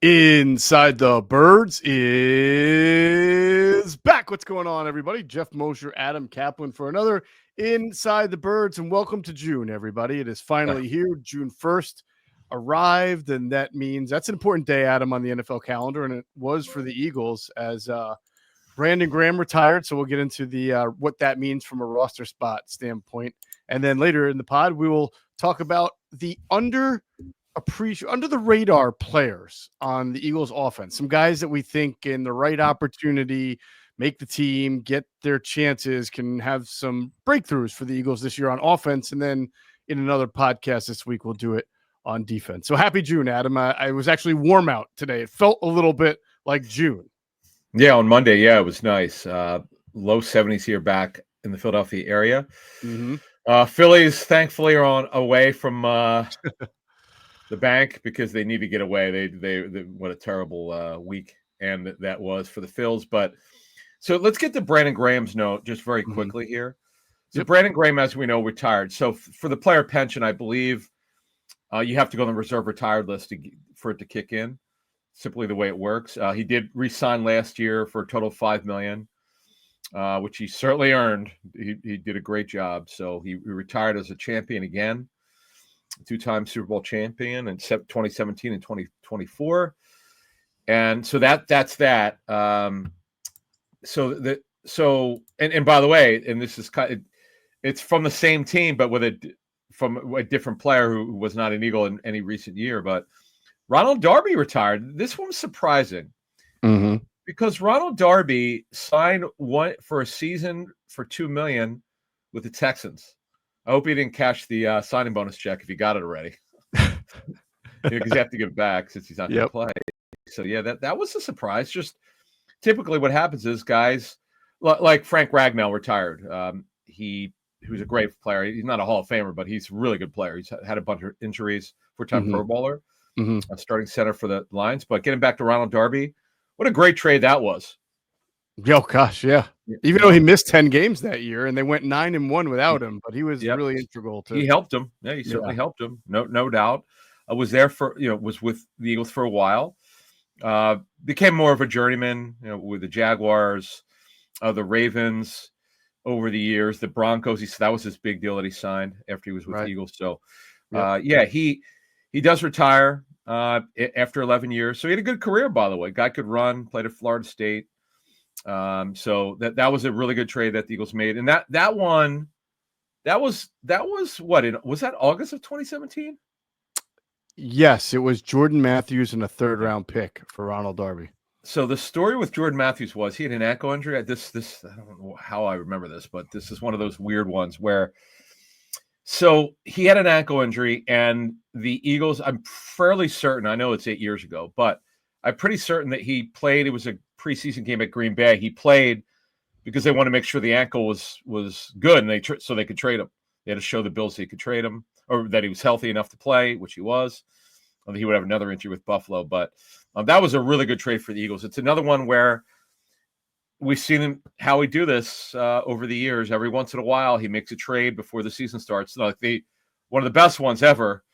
Inside the Birds is back. What's going on, everybody? Geoff, Mosher, Adam, Caplan for another Inside the Birds, and welcome to June, everybody. It is finally here. June 1st arrived, and that means that's an important day, Adam, on the NFL calendar, and it was for the Eagles as Brandon Graham retired, so we'll get into the what that means from a roster spot standpoint. And then later in the pod, we will talk about the under the radar players on the Eagles offense, some guys that we think in the right opportunity make the team, get their chances, can have some breakthroughs for the Eagles this year on offense. And then in another podcast this week, we'll do it on defense. So happy June, Adam. I was actually warm out today. It felt a little bit like June. Yeah, on Monday, yeah, it was nice. Low 70s here back in the Philadelphia area. Mm-hmm. Phillies, thankfully, are away from the bank because they need to get away. They what a terrible week and that was for the Phils. But so let's get to Brandon Graham's note just very quickly here. So Brandon Graham, as we know, retired. So for the player pension, I believe you have to go on the reserve retired list for it to kick in. Simply the way it works. He did re-sign last year for a total of $5 million, which he certainly earned. He did a great job. So he retired as a champion again. Two-time Super Bowl champion in 2017 and 2024, and so that's that. And by the way, and this is it's from the same team, but from a different player who was not an Eagle in any recent year. But Ronald Darby retired. This one was surprising because Ronald Darby signed one for a season for $2 million with the Texans. I hope he didn't cash the signing bonus check if he got it already, because you have to give it back since he's not going to play. So yeah, that was a surprise. Just typically what happens is guys like Frank Ragnall retired. He was a great player. He's not a Hall of Famer, but he's a really good player. He's had a bunch of injuries, four-time Pro Bowler, starting center for the Lions. But getting back to Ronald Darby, what a great trade that was. Oh gosh, yeah. Even though he missed 10 games that year and they went 9-1 without him, but he was really integral to. He helped him. Yeah, he certainly helped him. No doubt. I was there was with the Eagles for a while. Became more of a journeyman, with the Jaguars, the Ravens over the years, the Broncos. That was his big deal that he signed after he was with the Eagles. So, he does retire after 11 years. So he had a good career, by the way. Guy could run. Played at Florida State. So that was a really good trade that the Eagles made, and that was what was that August of 2017? Yes, it was Jordan Matthews and a third-round pick for Ronald Darby. So the story with Jordan Matthews was he had an ankle injury. This I don't know how I remember this, but this is one of those weird ones where. So he had an ankle injury, and the Eagles. I'm fairly certain. I know it's 8 years ago, but I'm pretty certain that he played. It was a preseason game at Green Bay. He played because they wanted to make sure the ankle was good, and so they could trade him. They had to show the Bills they could trade him, or that he was healthy enough to play, which he was. He would have another injury with Buffalo, but that was a really good trade for the Eagles. It's another one where we've seen how he do this over the years. Every once in a while, he makes a trade before the season starts. One of the best ones ever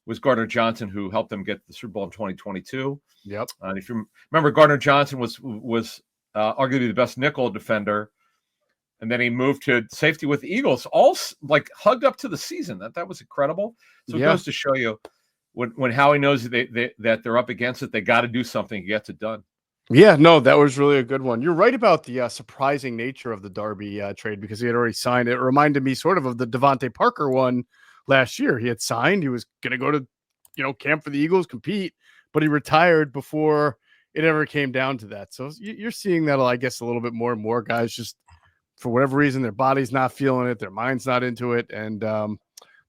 was Gardner Johnson, who helped them get the Super Bowl in 2022. Yep. If you remember, Gardner Johnson was arguably the best nickel defender, and then he moved to safety with the Eagles, all like hugged up to the season. That was incredible. So it goes to show you when Howie knows that they're up against it, they got to do something. He gets it done. Yeah, no, that was really a good one. You're right about the surprising nature of the Darby trade because he had already signed. It reminded me sort of the Devontae Parker one last year. He had signed. He was going to go to, camp for the Eagles, compete, but he retired before it ever came down to that. So you're seeing that, I guess, a little bit more and more guys just for whatever reason, their body's not feeling it. Their mind's not into it. And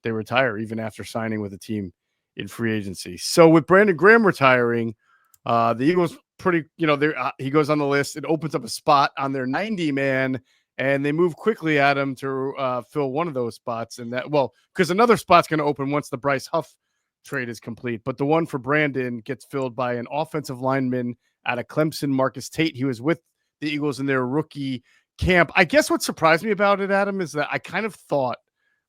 they retire even after signing with a team in free agency. So with Brandon Graham retiring, the Eagles he goes on the list. It opens up a spot on their 90-man, and they move quickly at him to fill one of those spots. And because another spot's going to open once the Bryce Huff trade is complete. But the one for Brandon gets filled by an offensive lineman out of Clemson, Marcus Tate. He was with the Eagles in their rookie camp. I guess what surprised me about it, Adam, is that I kind of thought,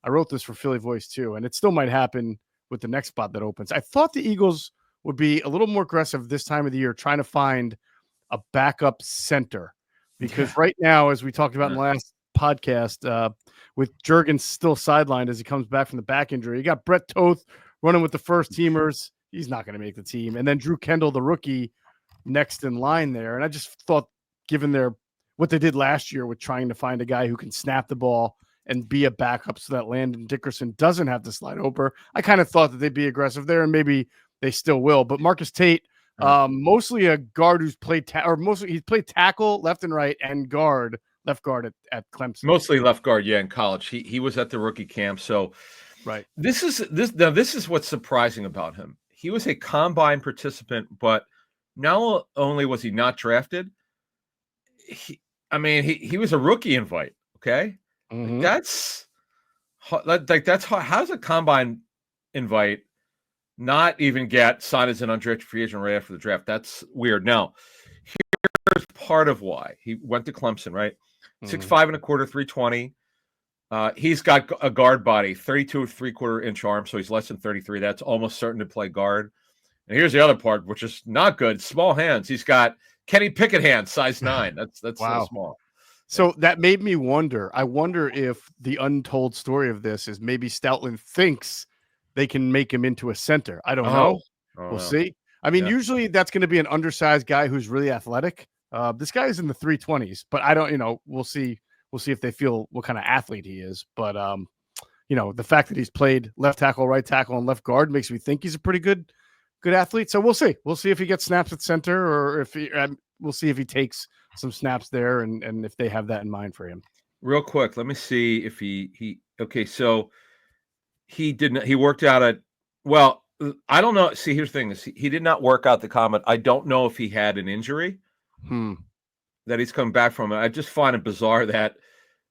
I wrote this for Philly Voice too, and it still might happen with the next spot that opens. I thought the Eagles would be a little more aggressive this time of the year, trying to find a backup center. Because right now, as we talked about in the last podcast, with Juergens still sidelined as he comes back from the back injury, you got Brett Toth running with the first teamers. He's not going to make the team. And then Drew Kendall, the rookie, next in line there. And I just thought, given what they did last year with trying to find a guy who can snap the ball and be a backup so that Landon Dickerson doesn't have to slide over, I kind of thought that they'd be aggressive there, and maybe they still will. But Marcus Tate, mostly a guard who's played he's played tackle left and right and left guard at Clemson. Mostly left guard, in college. He was at the rookie camp. So right. This is what's surprising about him. He was a combine participant, but not only was he not drafted, he was a rookie invite. Okay. Mm-hmm. That's how's a combine invite not even get signed as an undrafted free agent right after the draft? That's weird. Now, here's part of why he went to Clemson, right? 6'5" and a quarter, 320. He's got a guard body, 32 3/4 inch arm, so he's less than 33. That's almost certain to play guard. And here's the other part, which is not good. Small hands. He's got Kenny Pickett hands, size 9. That's wow. So small. So that made me wonder. I wonder if the untold story of this is maybe Stoutland thinks they can make him into a center. I don't know. We'll see. I mean, usually that's going to be an undersized guy who's really athletic. This guy is in the 320s, but I don't, we'll see. We'll see if they feel what kind of athlete he is. But, the fact that he's played left tackle, right tackle, and left guard makes me think he's a pretty good athlete. So we'll see. We'll see if he gets snaps at center, or if we'll see if he takes some snaps there, and if they have that in mind for him. Real quick, let me see if he okay. So he didn't. He worked out at. Well, I don't know. See, here's the thing: he did not work out the comment. I don't know if he had an injury that he's coming back from. I just find it bizarre that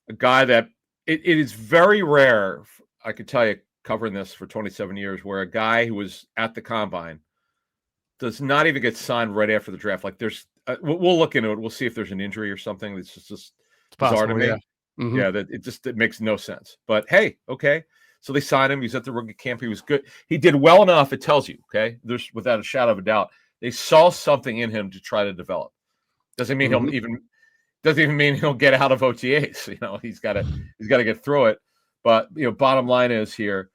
a guy that it is very rare. I could tell you, covering this for 27 years, where a guy who was at the combine does not even get signed right after the draft. Like there's. We'll look into it. We'll see if there's an injury or something. It's just bizarre to me. Yeah, that it makes no sense. But hey, okay. So they signed him. He's at the rookie camp. He was good. He did well enough. It tells you, okay. There's without a shadow of a doubt, they saw something in him to try to develop. Doesn't mean doesn't even mean he'll get out of OTAs. He's got to get through it. But bottom line is here,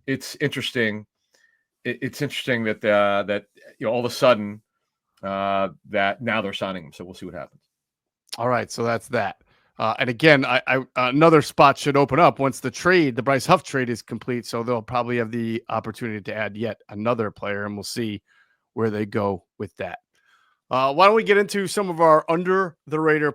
it's interesting. It's interesting that all of a sudden. That now they're signing him, so we'll see what happens. All right, so that's that. And again, I another spot should open up once the Bryce Huff trade is complete. So they'll probably have the opportunity to add yet another player, and we'll see where they go with that. Why don't we get into some of our under the radar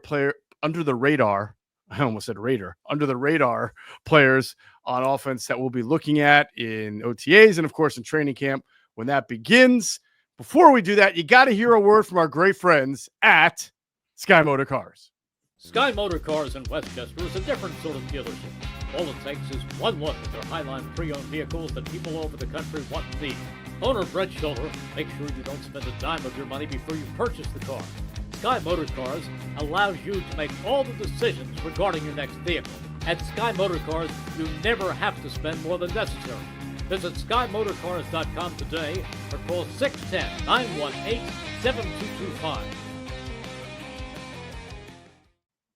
players on offense that we'll be looking at in OTAs and of course in training camp when that begins. Before we do that, you got to hear a word from our great friends at Sky Motor Cars. Sky Motor Cars in Westchester is a different sort of dealership. All it takes is one look at their Highline pre-owned vehicles that people over the country want and need. Owner Brett Schiller, make sure you don't spend a dime of your money before you purchase the car. Sky Motor Cars allows you to make all the decisions regarding your next vehicle. At Sky Motor Cars, you never have to spend more than necessary. Visit SkyMotorCars.com today or call 610-918-7225.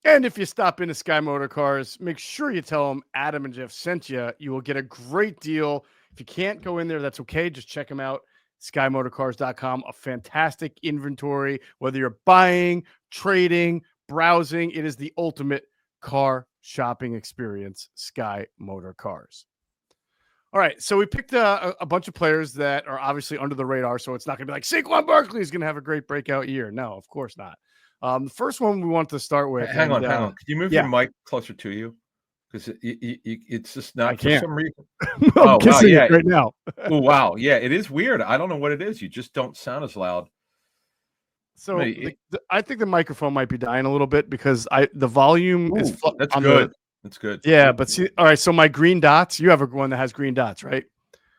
And if you stop into Sky Motor Cars, make sure you tell them Adam and Geoff sent you. You will get a great deal. If you can't go in there, that's okay. Just check them out. SkyMotorCars.com, a fantastic inventory. Whether you're buying, trading, browsing, it is the ultimate car shopping experience, Sky Motor Cars. All right, so we picked a bunch of players that are obviously under the radar, so it's not going to be like Saquon Barkley is going to have a great breakout year. No, of course not. The first one we want to start with. Hang on. Could you move your mic closer to you? Because it's just not for some reason. I'm kissing it right now. Oh, wow. Yeah, it is weird. I don't know what it is. You just don't sound as loud. So I think the microphone might be dying a little bit because the volume is. That's good. That's good. Yeah, but see, all right. So my green dots. You have one that has green dots, right?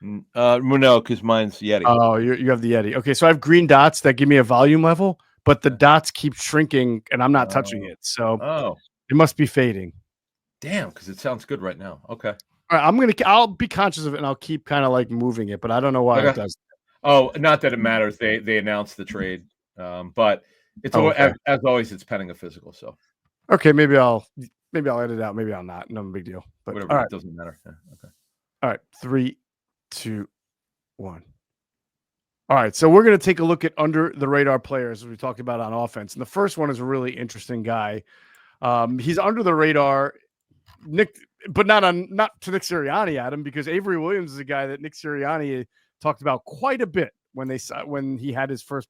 No, because mine's Yeti. Oh, you have the Yeti. Okay, so I have green dots that give me a volume level, but the dots keep shrinking, and I'm not touching it. So it must be fading. Damn, because it sounds good right now. Okay. All right, I'll be conscious of it, and I'll keep kind of like moving it, but I don't know why it does. Oh, not that it matters. They announced the trade, but it's Okay. as always, it's pending a physical. So Okay, maybe I'll edit out. Maybe I'll not. No big deal. But whatever, all it right, doesn't matter. Yeah, okay. all right. 3, 2, 1. All right, so we're going to take a look at under the radar players we talked about on offense, and the first one is a really interesting guy. He's under the radar, Nick, but not to Nick Sirianni, Adam, because Avery Williams is a guy that Nick Sirianni talked about quite a bit when he had his first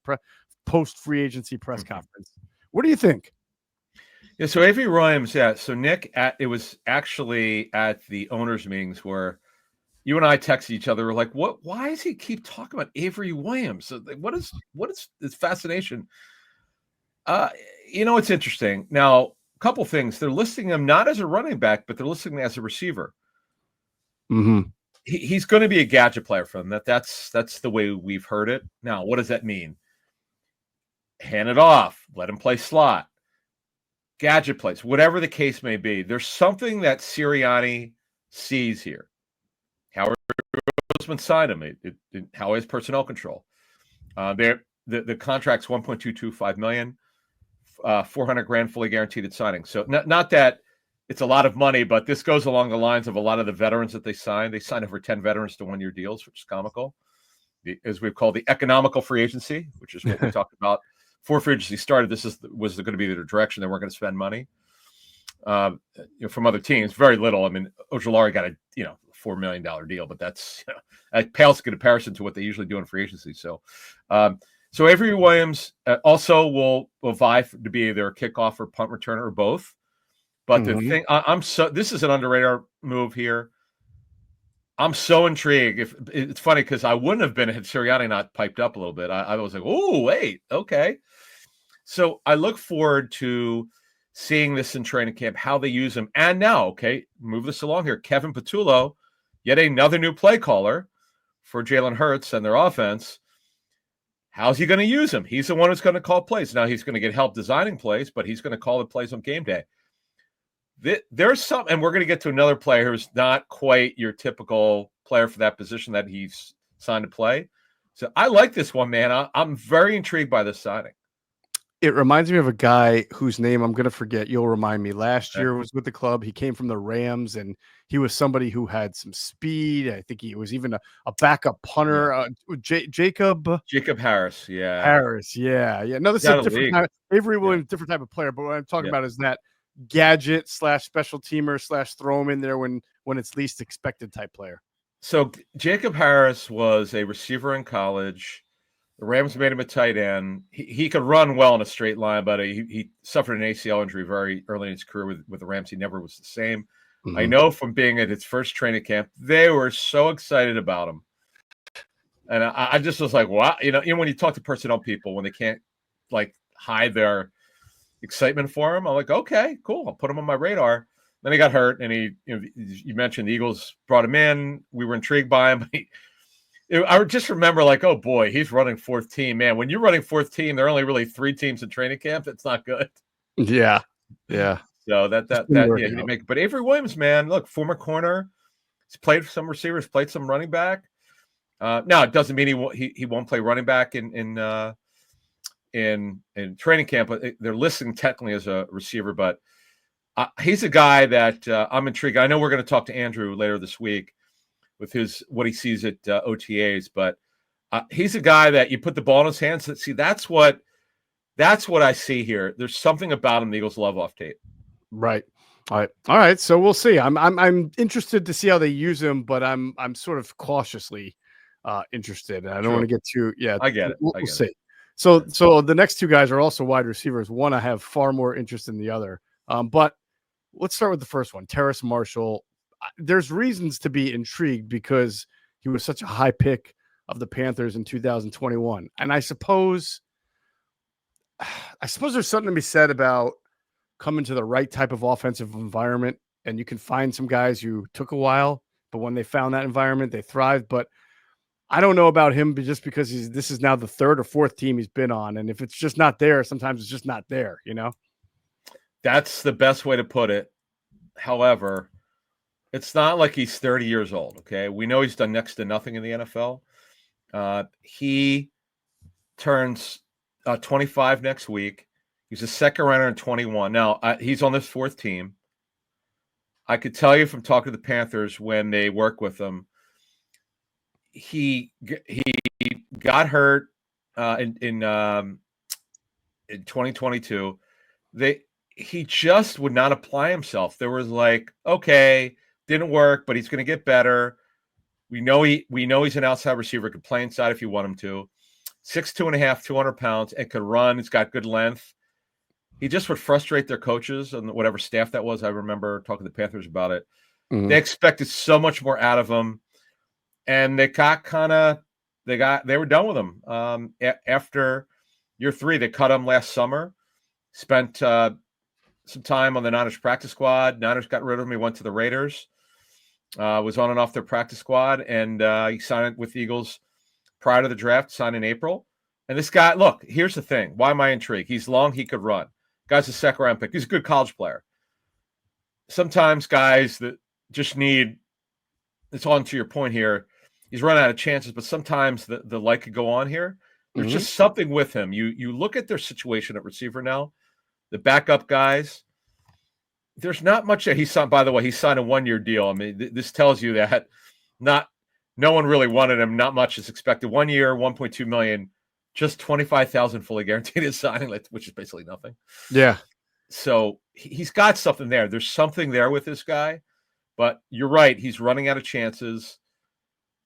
post free agency press conference. What do you think? Yeah, so Avery Williams, yeah. So Nick, it was actually at the owners' meetings where you and I texted each other. We're like, "What? Why does he keep talking about Avery Williams? So, what is this fascination?" It's interesting. Now, a couple things. They're listing him not as a running back, but they're listing him as a receiver. Mm-hmm. He's going to be a gadget player for them. That's the way we've heard it. Now, what does that mean? Hand it off. Let him play slot. Gadget plays, whatever the case may be. There's something that Sirianni sees here. Howard Roseman signed him. How is personnel control? The contract's $1.225 million, $400,000 fully guaranteed at signing. So not that it's a lot of money, but this goes along the lines of a lot of the veterans that they signed. They signed over 10 veterans to 1-year deals, which is comical. As we've called the economical free agency, which is what we talked about. Before free agency started, this was going to be their direction. They weren't going to spend money from other teams. Very little. I mean, Ojulari got a $4 million deal, but that's that pales in comparison to what they usually do in free agency. So, so Avery Williams also will vie to be either a kickoff or punt returner or both. But the thing, this is an underrated move here. I'm so intrigued. If it's funny because I wouldn't have been had Sirianni not piped up a little bit. I was like, oh wait, okay. So I look forward to seeing this in training camp, how they use him. And now, okay, move this along here. Kevin Patullo, yet another new play caller for Jalen Hurts and their offense. How's he going to use him? He's the one who's going to call plays. Now he's going to get help designing plays, but he's going to call the plays on game day. There's some, and we're going to get to another player who's not quite your typical player for that position that he's signed to play. So I like this one, man. I'm very intrigued by this signing. It reminds me of a guy whose name I'm going to forget. You'll remind me. Last year was with the club. He came from the Rams, and he was somebody who had some speed. I think he was even a backup punter. Yeah. Jacob Harris. Yeah. Harris. Yeah. Yeah. No, this is a different type. Avery Williams, different type of player. But what I'm talking about is that gadget / special teamer / throw him in there when it's least expected type player. So Jacob Harris was a receiver in college. The Rams made him a tight end. He could run well in a straight line, but he suffered an ACL injury very early in his career with the Rams. He never was the same. Mm-hmm. I know from being at his first training camp, they were so excited about him. And I just was like, wow. When you talk to personnel people, when they can't hide their excitement for him, I'm like, okay, cool. I'll put him on my radar. Then he got hurt, and you mentioned the Eagles brought him in. We were intrigued by him. I just remember oh boy, he's running fourth team, man. When you're running fourth team, there are only really 3 teams in training camp. That's not good. Yeah. Yeah. So he didn't make it. But Avery Williams, man, look, former corner. He's played for some receivers, played some running back. Now it doesn't mean he won't play running back in training camp, but they're listing technically as a receiver, but he's a guy that I'm intrigued. I know we're going to talk to Andrew later this week with what he sees at OTAs, but he's a guy that you put the ball in his hands. See, that's what I see here. There's something about him the Eagles love off tape. Right. All right. So we'll see. I'm interested to see how they use him, but I'm sort of cautiously interested. I don't want to get too. Yeah, I get it. We'll see. So the next 2 guys are also wide receivers. One I have far more interest in the other. But let's start with the first one, Terrace Marshall. There's reasons to be intrigued because he was such a high pick of the Panthers in 2021. And I suppose there's something to be said about coming to the right type of offensive environment. And you can find some guys who took a while, but when they found that environment, they thrived. But I don't know about him just because this is now the 3rd or 4th team he's been on. And if it's just not there, sometimes it's just not there, That's the best way to put it. However, it's not like he's 30 years old, okay? We know he's done next to nothing in the NFL. He turns 25 next week. He's a second rounder in 21. Now, he's on this fourth team. I could tell you from talking to the Panthers when they work with him, he got hurt in 2022. He just would not apply himself. There was like, okay, didn't work, but he's going to get better. We know he's an outside receiver, could play inside if you want him to. 6'2.5", 200 pounds, and could run. He's got good length. He just would frustrate their coaches and whatever staff that was. I remember talking to the Panthers about it. Mm-hmm. They expected so much more out of him, and they were done with him. After year 3, they cut him last summer. Spent some time on the Niners practice squad. Niners got rid of him. He went to the Raiders. Was on and off their practice squad, and he signed with the Eagles prior to the draft, signed in April. And this guy, look, here's the thing. Why am I intrigued? He's long, he could run. Guy's a second round pick. He's a good college player. Sometimes guys that just need, it's on to your point here, he's run out of chances, but sometimes the light could go on here. There's just something with him. You look at their situation at receiver now, the backup guys, there's not much that he signed. By the way, he signed a 1-year deal. I mean, this tells you that no one really wanted him. Not much is expected. 1 year, $1.2 million, just $25,000 fully guaranteed his signing, which is basically nothing. Yeah. So he's got something there. There's something there with this guy, but you're right. He's running out of chances.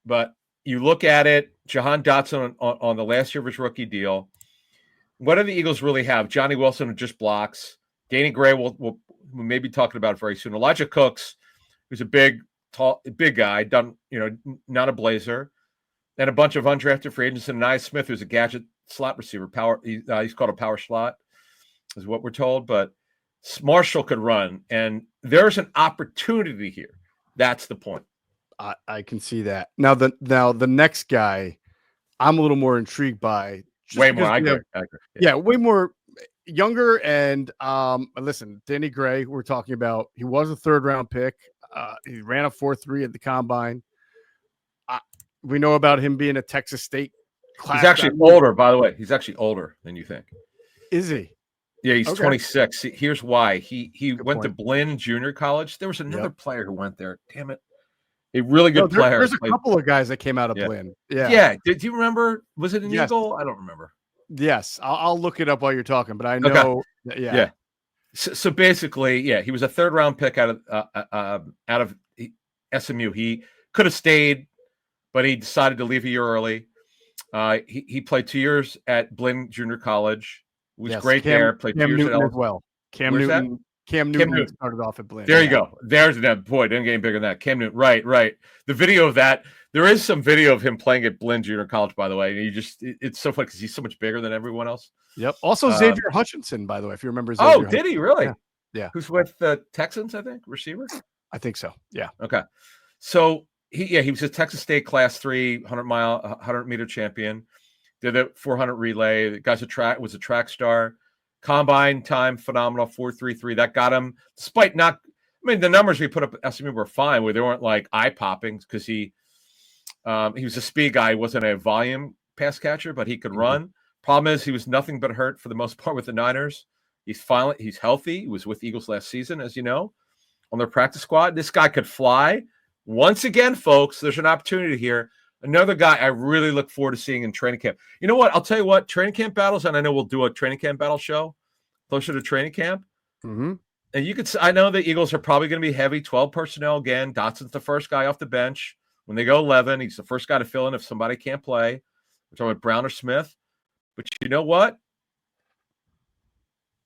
But you look at it, Jahan Dotson on the last year of his rookie deal. What do the Eagles really have? Johnny Wilson who just blocks. Danny Gray will may be talking about it very soon. Elijah Cooks, who's a big guy, not a Blazer. And a bunch of undrafted free agents, and Nye Smith, who's a gadget slot receiver. He's called a power slot, is what we're told. But Marshall could run, and there's an opportunity here. That's the point. I can see that. Now the next guy, I'm a little more intrigued by. Way more. I agree. Yeah, way more younger. And listen, Danny Gray, we're talking about. He was a 3rd round pick. He ran a 4.3 at the combine. We know about him being a Texas State class. He's actually older, by the way. He's actually older than you think. Is he? Yeah, he's 26. Here's why. He went point. to Blinn Junior College. There was another player who went there. Damn it. A really good player. There's a couple of guys that came out of Blinn. Yeah. Yeah. Did you remember? Was it an Eagle? I don't remember. Yes. I'll look it up while you're talking, but I know. Okay. Yeah. So basically, he was a 3rd round pick out of SMU. He could have stayed, but he decided to leave a year early. He played 2 years at Blinn Junior College. Was great there. Played 2 years Newton at as well. Cam Newton started off at Blinn. There you go. There's that. Boy, didn't get any bigger than that. Cam Newton. Right. The video of that. There is some video of him playing at Blinn Junior College, by the way. And it's so funny because he's so much bigger than everyone else. Yep. Also, Xavier Hutchinson, by the way, if you remember. Xavier did he really? Yeah. Who's with the Texans? I think receiver. I think so. Yeah. Okay. So he was a Texas State Class 3 100-meter champion. Did a 400 relay. The guy's was a track star. Combine time phenomenal, 4.33. That got him, despite not. I mean, the numbers we put up at SMU were fine. Where they weren't like eye popping because he was a speed guy. He wasn't a volume pass catcher, but he could run. Problem is, he was nothing but hurt for the most part with the Niners. He's healthy. He was with Eagles last season, as you know, on their practice squad. This guy could fly. Once again, folks, there's an opportunity here. Another guy I really look forward to seeing in training camp. You know what? I'll tell you what, training camp battles, and I know we'll do a training camp battle show closer to training camp. Mm-hmm. And I know the Eagles are probably going to be heavy, 12 personnel again. Dotson's the first guy off the bench. When they go 11, he's the first guy to fill in if somebody can't play. We're talking about Brown or Smith. But you know what?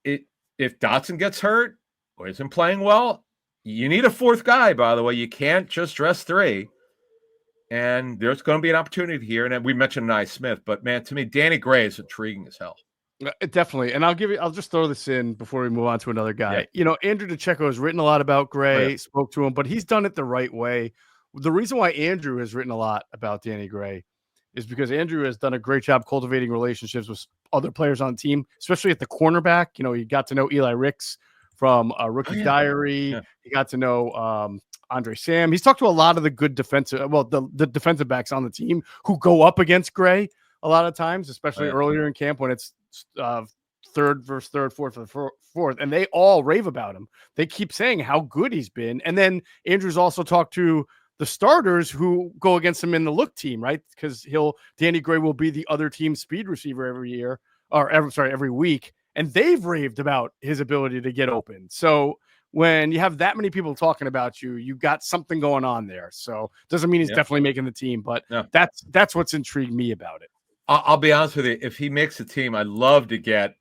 If Dotson gets hurt or isn't playing well, you need a 4th guy, by the way. You can't just dress 3. And there's going to be an opportunity here. And we mentioned Nye Smith, but man, to me, Danny Gray is intriguing as hell. Definitely. And I'll just throw this in before we move on to another guy. Yeah. Andrew DeCecco has written a lot about Gray, spoke to him, but he's done it the right way. The reason why Andrew has written a lot about Danny Gray is because Andrew has done a great job cultivating relationships with other players on the team, especially at the cornerback. He got to know Eli Ricks from Rookie Diary. Yeah. He got to know Andre Sam. He's talked to a lot of the good defensive, the defensive backs on the team who go up against Gray a lot of times, especially earlier in camp when it's third versus third, fourth versus fourth, and they all rave about him. They keep saying how good he's been. And then Andrew's also talked to the starters who go against him in the look team, right? Because Danny Gray will be the other team's speed receiver every week. And they've raved about his ability to get open. So when you have that many people talking about you, you got something going on there. So doesn't mean he's definitely making the team, but that's what's intrigued me about it. I'll be honest with you. If he makes the team, I'd love to get,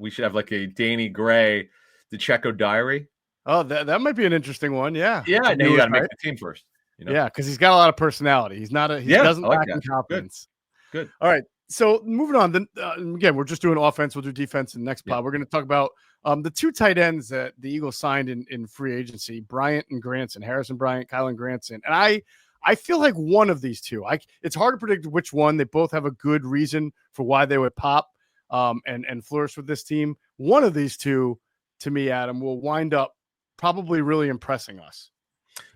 we should have like a Danny Gray, the Checo diary. Oh, that might be an interesting one. Yeah. Yeah. I know you got to make the team first. You know? Yeah. Cause he's got a lot of personality. He doesn't lack in confidence. Good. All right. So moving on, then again, we're just doing offense. We'll do defense in the next pod. We're going to talk about the two tight ends that the Eagles signed in free agency, Bryant and Granson, Harrison Bryant, KylenGranson. And I feel like one of these two, it's hard to predict which one. They both have a good reason for why they would pop and flourish with this team. One of these two, to me, Adam, will wind up probably really impressing us.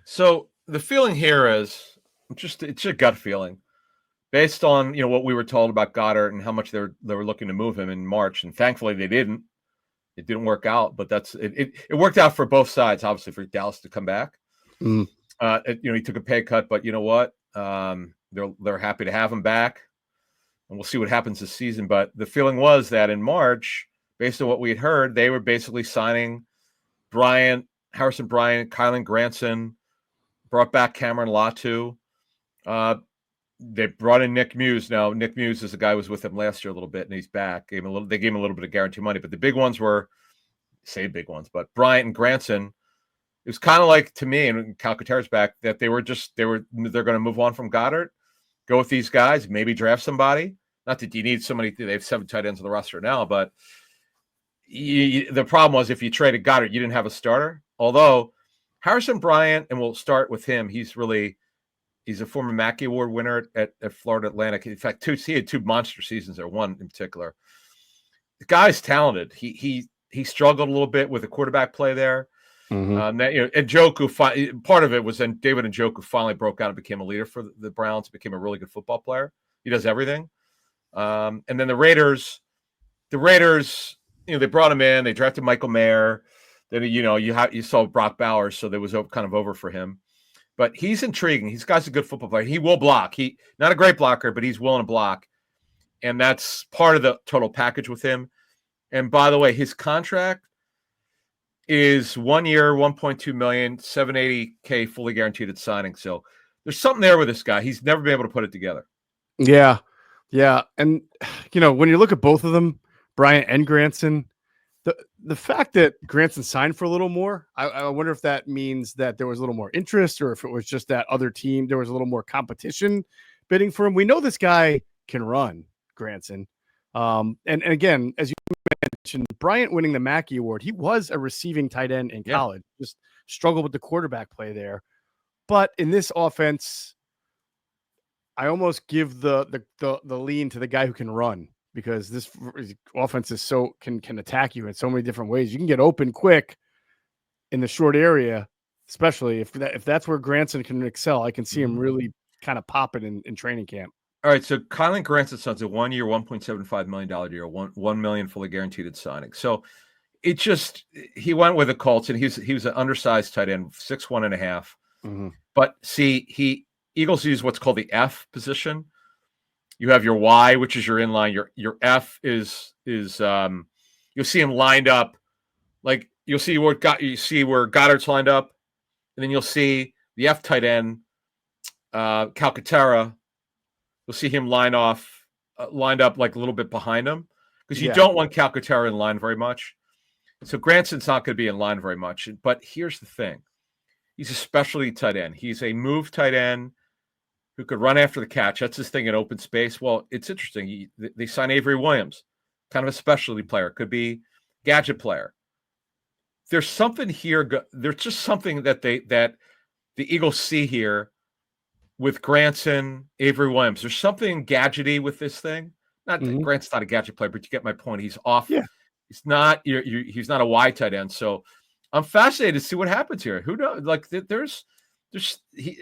So the feeling here is it's a gut feeling. Based on what we were told about Goddard and how much they were looking to move him in March, and thankfully they didn't. It didn't work out, but it worked out for both sides. Obviously, for Dallas to come back, he took a pay cut, but you know what? They're happy to have him back, and we'll see what happens this season. But the feeling was that in March, based on what we had heard, they were basically signing Harrison Bryant, KylenGranson, brought back Cameron Latu. They brought in Nick Muse. Now, Nick Muse is the guy who was with them last year a little bit, and he's back. They gave him a little bit of guarantee money, but the big ones big ones, but Bryant and Granson, it was kind of like, to me, and Terrace back, that they're going to move on from Goddard, go with these guys, maybe draft somebody. Not that you need somebody. They have 7 tight ends on the roster now, but the problem was if you traded Goddard, you didn't have a starter. Although Harrison Bryant, and we'll start with him, he's a former Mackey Award winner at Florida Atlantic. In fact, he had 2 monster seasons there, one in particular. The guy's talented. He struggled a little bit with the quarterback play there. Mm-hmm. And Njoku, part of it was then David Njoku finally broke out and became a leader for the Browns, became a really good football player. He does everything. And then the Raiders, they brought him in. They drafted Michael Mayer. Then you saw Brock Bowers, so there was kind of over for him. But he's intriguing. He's got a good football player. He will block. He not a great blocker, but he's willing to block. And that's part of the total package with him. And by the way, his contract is 1 year, $1.2 million, $780K fully guaranteed at signing. So there's something there with this guy. He's never been able to put it together. Yeah. Yeah. And, when you look at both of them, Bryant and Granson, the fact that Granson signed for a little more, I wonder if that means that there was a little more interest, or if it was just that other team, there was a little more competition bidding for him. We know this guy can run, Granson. And again, as you mentioned, Bryant winning the Mackey Award, he was a receiving tight end in college, just struggled with the quarterback play there. But in this offense, I almost give the lean to the guy who can run, because this offense is can attack you in so many different ways. You can get open quick in the short area, especially if that's where Granson can excel. I can see him really kind of popping in training camp. All right, so KylenGranson signs a 1 year, $1.75 million deal, $1 million fully guaranteed at signing. So he went with the Colts, and he was an undersized tight end, 6'1.5". Mm-hmm. But see, Eagles use what's called the F position. You have your Y, which is your inline. Your F is you'll see him lined up, like you'll see where Goddard's lined up, and then you'll see the F tight end, Calcaterra. You'll see him lined up like a little bit behind him, because you don't want Calcaterra in line very much. So Granson's not going to be in line very much. But here's the thing: he's a specialty tight end. He's a move tight end who could run after the catch. That's his thing in open space. Well, it's interesting. They signed Avery Williams, kind of a specialty player, could be gadget player. There's something here. There's just something that the Eagles see here with Granson, Avery Williams. There's something gadgety with this thing. Not Granson's not a gadget player, but you get my point. He's off. Yeah. He's not he's not a wide tight end. So I'm fascinated to see what happens here. Who knows? Like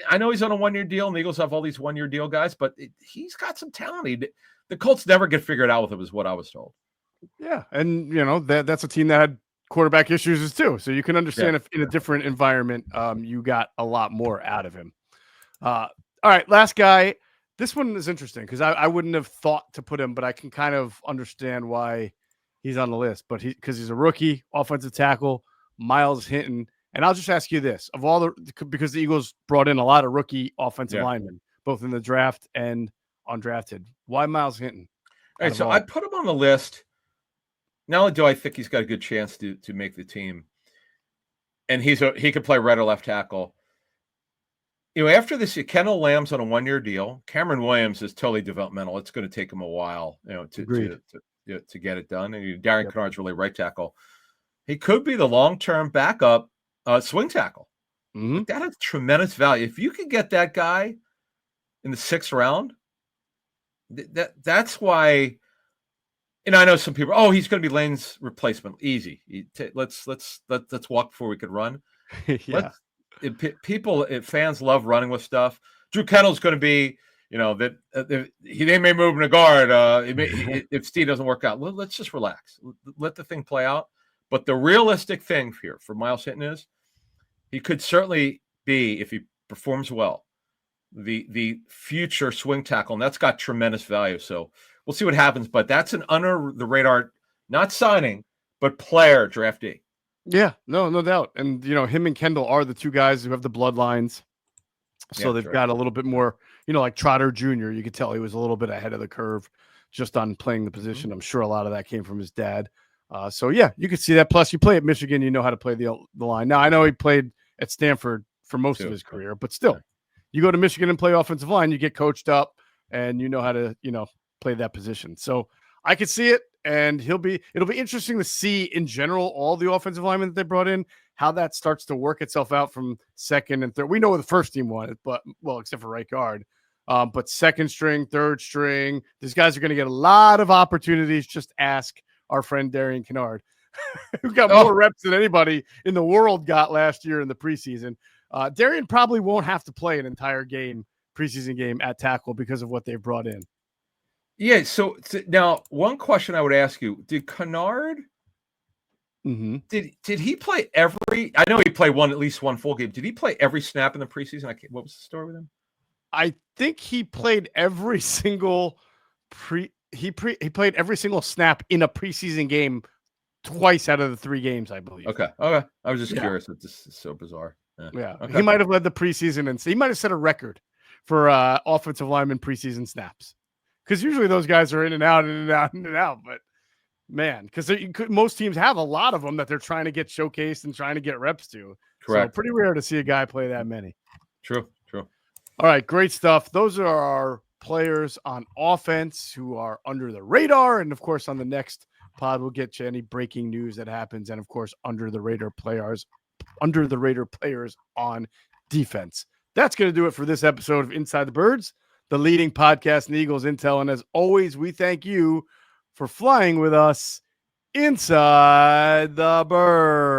I know he's on a 1-year deal, and the Eagles have all these 1-year deal guys, but he's got some talent. The Colts never get figured out with him, is what I was told. Yeah, and that's a team that had quarterback issues too. So you can understand if in a different environment, you got a lot more out of him. All right, last guy. This one is interesting because I wouldn't have thought to put him, but I can kind of understand why he's on the list. But because he's a rookie, offensive tackle, Myles Hinton. And I'll just ask you this: because the Eagles brought in a lot of rookie offensive linemen, both in the draft and undrafted. Why Myles Hinton? All right, so I put him on the list. Not only do I think he's got a good chance to make the team, and he could play right or left tackle. After this, Kendall Lamb's on a 1-year deal. Cameron Williams is totally developmental. It's going to take him a while, to get it done. And Darren Kennard's really right tackle. He could be the long-term backup swing tackle. Mm-hmm. That has tremendous value. If you could get that guy in the 6th round, that's why. And I know some people. Oh, he's going to be Lane's replacement. Easy. Let's walk before we could run. Fans love running with stuff. Drew Kennell's going to be, they may move him to guard. If Steve doesn't work out, let's just relax. Let the thing play out. But the realistic thing here for Myles Hinton is he could certainly be, if he performs well, the future swing tackle, and that's got tremendous value. So we'll see what happens. But that's an under the radar, not signing, but player draftee. Yeah, no doubt. And, him and Kendall are the two guys who have the bloodlines. So they've got a little bit more, like Trotter Jr., you could tell he was a little bit ahead of the curve just on playing the position. I'm sure a lot of that came from his dad. So, yeah, you could see that. Plus, you play at Michigan, you know how to play the line. Now, I know he played at Stanford for most of his career, but still, you go to Michigan and play offensive line, you get coached up, and you know how to, play that position. So I could see it. And it'll be interesting to see in general all the offensive linemen that they brought in, how that starts to work itself out from second and third. We know the first team wanted, except for right guard. But second string, third string, these guys are going to get a lot of opportunities. Just ask our friend Darian Kennard, who got more reps than anybody in the world got last year in the preseason. Darian probably won't have to play an entire preseason game at tackle because of what they've brought in. Yeah, so now one question I would ask you: did Kennard? Did he play every? I know he played at least one full game. Did he play every snap in the preseason? What was the story with him? I think he played every single he played every single snap in a preseason game twice out of the 3 games, I believe. Okay. I was just curious. It's just so bizarre. Yeah. Okay. He might have led the preseason, and he might have set a record for offensive lineman preseason snaps. Because usually those guys are in and out. But, man, because most teams have a lot of them that they're trying to get showcased and trying to get reps to. Correct. So pretty rare to see a guy play that many. True. All right, great stuff. Those are our players on offense who are under the radar. And, of course, on the next pod, we'll get you any breaking news that happens. And, of course, under the radar players on defense. That's going to do it for this episode of Inside the Birds, the leading podcast in Eagles intel. And as always, we thank you for flying with us inside the bird.